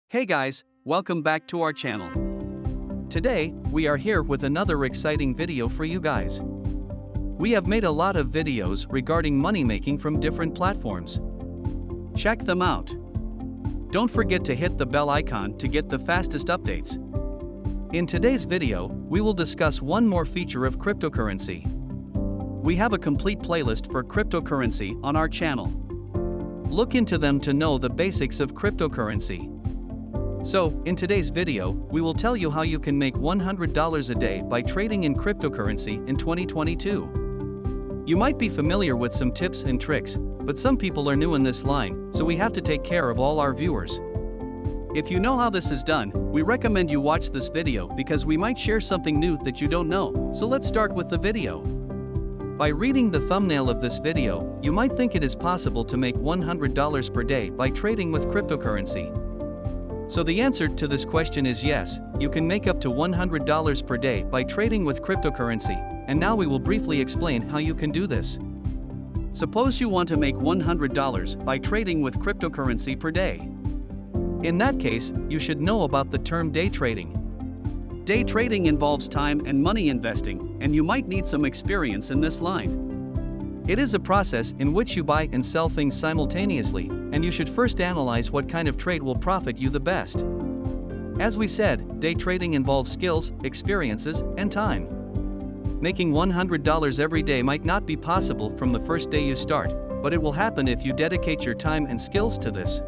Hey guys, welcome back to our channel. Today, we are here with another exciting video for you guys. We have made a lot of videos regarding money making from different platforms. Check them out. Don't forget to hit the bell icon to get the fastest updates. In today's video, we will discuss one more feature of cryptocurrency. We have a complete playlist for cryptocurrency on our channel. Look into them to know the basics of cryptocurrency. So, in today's video, we will tell you how you can make $100 a day by trading in cryptocurrency in 2022. You might be familiar with some tips and tricks, but some people are new in this line, so we have to take care of all our viewers. If you know how this is done, we recommend you watch this video because we might share something new that you don't know, so let's start with the video. By reading the thumbnail of this video, you might think it is possible to make $100 per day by trading with cryptocurrency. So the answer to this question is yes, you can make up to $100 per day by trading with cryptocurrency, and now we will briefly explain how you can do this. Suppose you want to make $100 by trading with cryptocurrency per day. In that case, you should know about the term day trading. Day trading involves time and money investing, and you might need some experience in this line. It is a process in which you buy and sell things simultaneously, and you should first analyze what kind of trade will profit you the best. As we said, day trading involves skills, experiences, and time. Making $100 every day might not be possible from the first day you start, but it will happen if you dedicate your time and skills to this.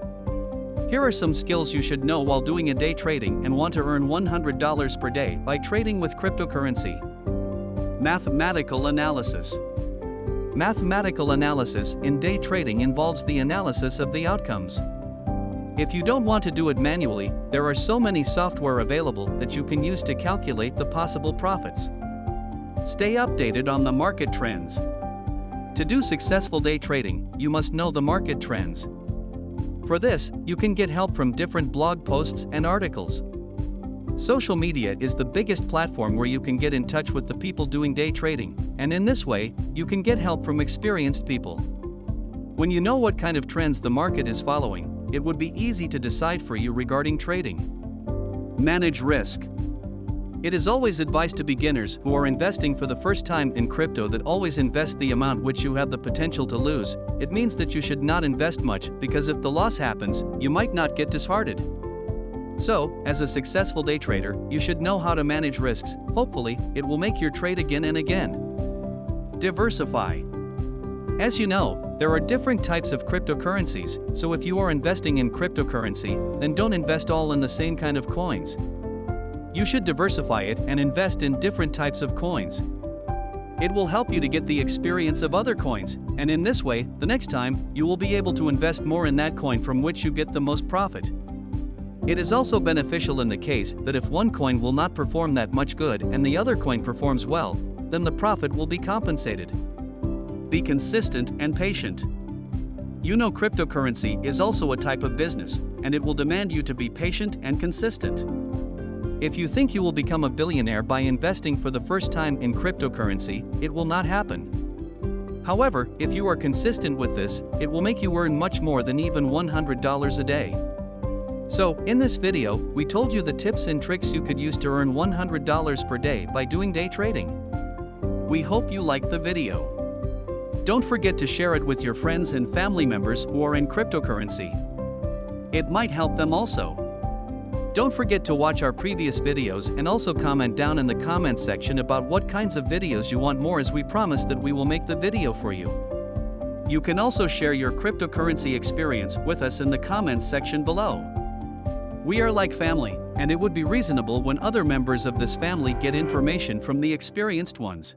Here are some skills you should know while doing a day trading and want to earn $100 per day by trading with cryptocurrency. Mathematical analysis. Mathematical analysis in day trading involves the analysis of the outcomes. If you don't want to do it manually, there are so many software available that you can use to calculate the possible profits. Stay updated on the market trends. To do successful day trading, you must know the market trends. For this, you can get help from different blog posts and articles. Social media is the biggest platform where you can get in touch with the people doing day trading, and in this way, you can get help from experienced people. When you know what kind of trends the market is following, it would be easy to decide for you regarding trading. Manage risk. It is always advised to beginners who are investing for the first time in crypto that always invest the amount which you have the potential to lose. It means that you should not invest much because if the loss happens, you might not get disheartened. So, as a successful day trader, you should know how to manage risks. Hopefully, it will make your trade again and again. Diversify. As you know, there are different types of cryptocurrencies, so if you are investing in cryptocurrency, then don't invest all in the same kind of coins. You should diversify it and invest in different types of coins. It will help you to get the experience of other coins, and in this way, the next time, you will be able to invest more in that coin from which you get the most profit. It is also beneficial in the case that if one coin will not perform that much good and the other coin performs well, then the profit will be compensated. Be consistent and patient. You know cryptocurrency is also a type of business, and it will demand you to be patient and consistent. If you think you will become a billionaire by investing for the first time in cryptocurrency, it will not happen. However, if you are consistent with this, it will make you earn much more than even $100 a day. So, in this video, we told you the tips and tricks you could use to earn $100 per day by doing day trading. We hope you liked the video. Don't forget to share it with your friends and family members who are in cryptocurrency. It might help them also. Don't forget to watch our previous videos and also comment down in the comments section about what kinds of videos you want more, as we promise that we will make the video for you. You can also share your cryptocurrency experience with us in the comments section below. We are like family, and it would be reasonable when other members of this family get information from the experienced ones.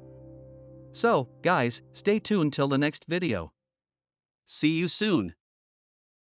So, guys, stay tuned till the next video. See you soon.